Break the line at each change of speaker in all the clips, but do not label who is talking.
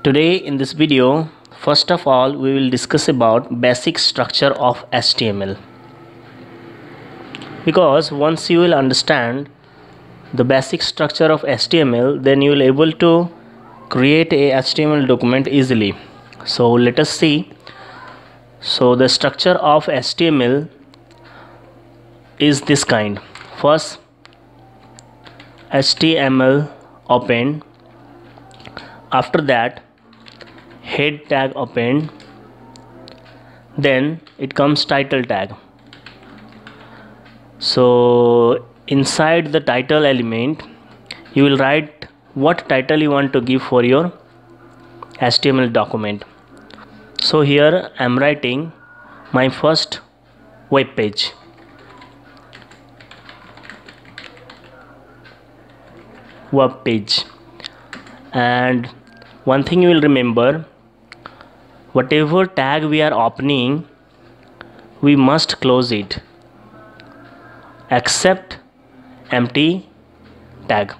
Today in this video, first of all, we will discuss about basic structure of HTML. Because once you will understand the basic structure of HTML, then you will able to create a HTML document easily. So let us see. So the structure of HTML is this kind. First, HTML open. After that, head tag open. Then it comes title tag. So inside the title element, you will write what title you want to give for your HTML document. So here I am writing my first web page. And one thing you will remember, whatever tag we are opening, we must close it except empty tag.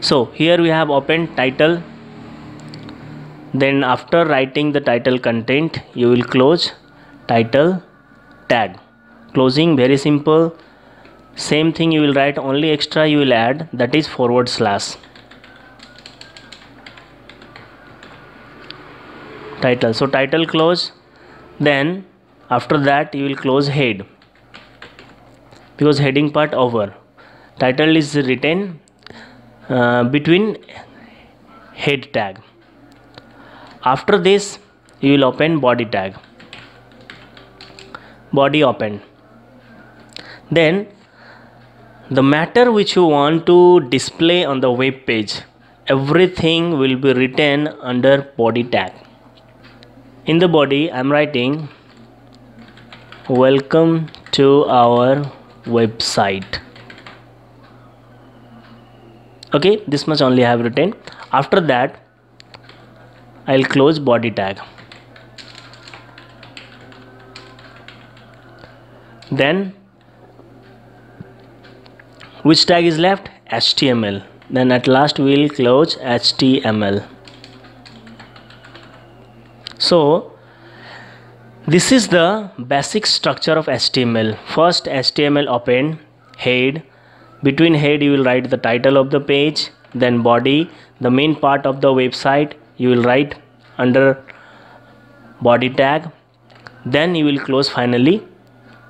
So here we have opened title. Then after writing the title content, you will close title tag. Closing very simple. Same thing you will write, only extra you will add, that is / title. So title close. Then after that you will close head, because heading part over. Title is written between head tag. After this you will open body tag. Body open. Then the matter which you want to display on the web page, everything will be written under body tag. In the body I am writing welcome to our website. Okay, this much only I have written. After that I will close body tag. Then which tag is left? HTML. Then at last we will close HTML. So this is the basic structure of HTML. First, HTML open, head. Between head you will write the title of the page. Then body, the main part of the website, you will write under body tag. Then you will close finally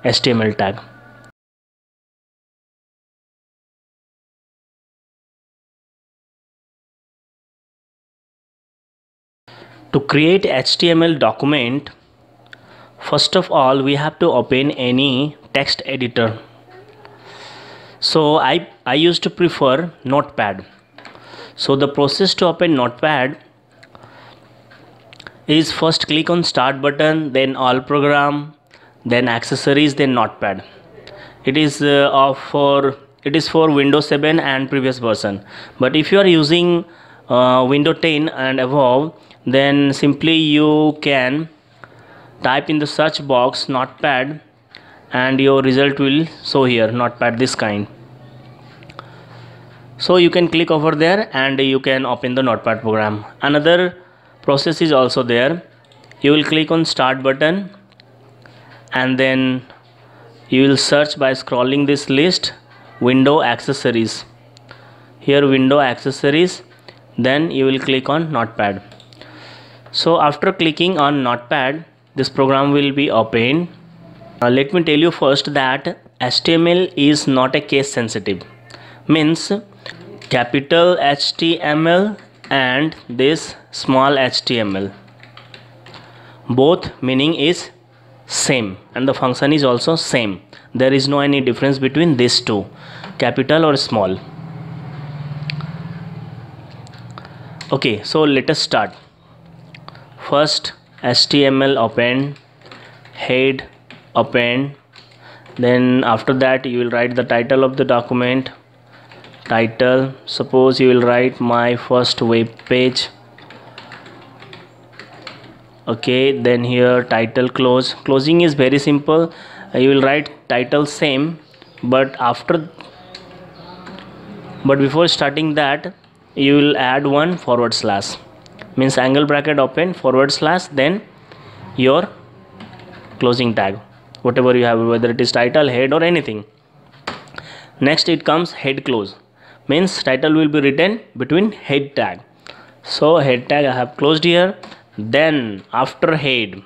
HTML tag. To create HTML document, first of all we have to open any text editor. So I used to prefer Notepad. So the process to open Notepad is first click on start button, then all program, then accessories, then Notepad. It is for Windows 7 and previous version. But if you are using Windows 10 and above, then simply you can type in the search box Notepad and your result will show here, Notepad, this kind. So you can click over there and you can open the Notepad program. Another process is also there. You will click on start button and then you will search by scrolling this list window accessories. Here window accessories, then you will click on Notepad. So after clicking on Notepad, this program will be open. Let me tell you first that HTML is not a case sensitive. Means capital HTML and this small HTML, both meaning is same and the function is also same. There is no any difference between these two, capital or small. Okay, so let us start. First HTML open, head open. Then after that you will write the title of the document. Title, suppose you will write my first web page. Okay, then here title close. Closing is very simple. You will write title same, but before starting that you will add one /. means angle bracket open /, then your closing tag, whatever you have, whether it is title, head or anything. Next it comes head close, means title will be written between head tag. So head tag I have closed here. Then after head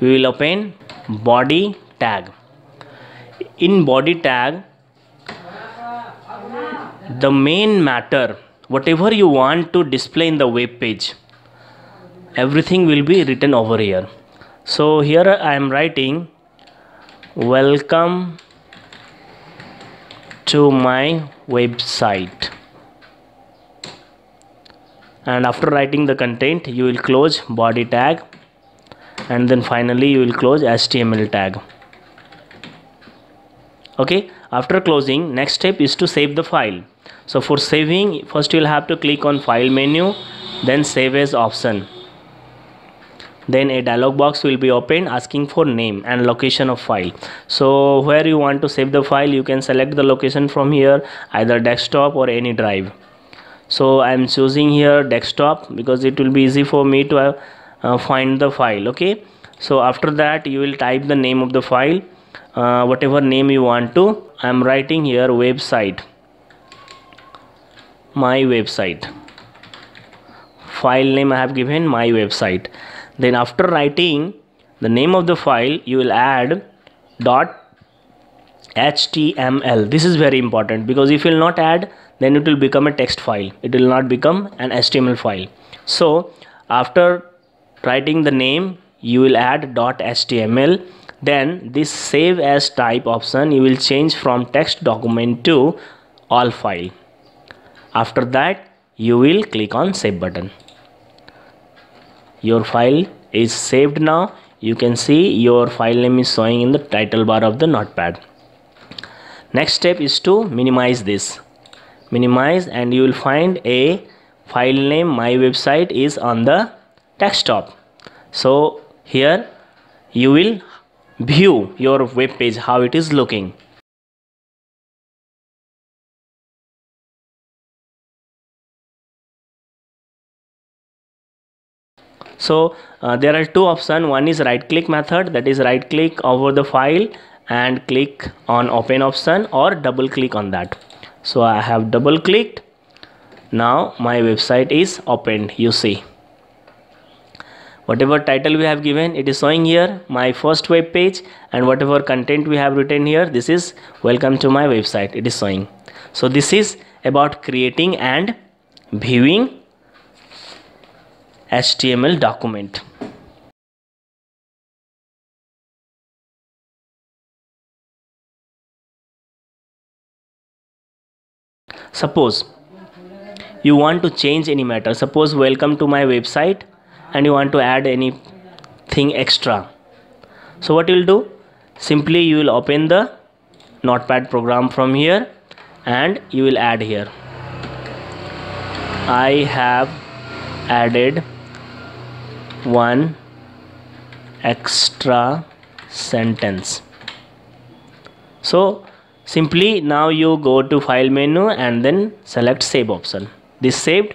we will open body tag. In body tag, the main matter, whatever you want to display in the web page, everything will be written over here. So here I am writing welcome to my website, and after writing the content you will close body tag, and then finally you will close HTML tag. Okay, after closing, next step is to save the file. So for saving, first you will have to click on file menu, then save as option. Then a dialog box will be opened asking for name and location of file. So where you want to save the file, you can select the location from here, either desktop or any drive. So I am choosing here desktop because it will be easy for me to find the file. Okay, so after that you will type the name of the file, whatever name you want to. I am writing here website, my website. File name I have given my website. Then after writing the name of the file, you will add .html. This is very important because if you will not add, then it will become a text file. It will not become an HTML file. So after writing the name, you will add .html. Then this save as type option you will change from text document to all file. After that you will click on save button. Your file is saved now. You can see your file name is showing in the title bar of the notepad. Next step is to minimize this. Minimize, and you will find a file name my website is on the desktop. So here you will view your web page, how it is looking. So there are two options. One is right click method, that is right click over the file and click on open option, or double click on that. So I have double clicked. Now my website is opened. You see whatever title we have given, it is showing here my first web page, and whatever content we have written here, this is welcome to my website, it is showing. So this is about creating and viewing HTML document. Suppose you want to change any matter, suppose welcome to my website, and you want to add anything extra. So what you will do, simply you will open the notepad program from here and you will add here, I have added one extra sentence. So simply now you go to file menu and then select save option. This saved,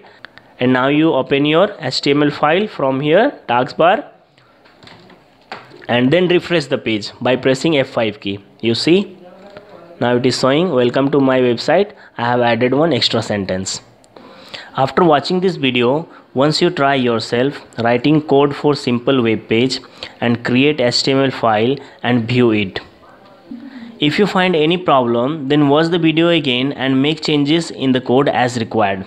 and now you open your HTML file from here, taskbar, and then refresh the page by pressing F5 key. You see now it is showing welcome to my website. I have added one extra sentence. After watching this video, once you try yourself writing code for simple web page and create HTML file and view it. If you find any problem, then watch the video again and make changes in the code as required.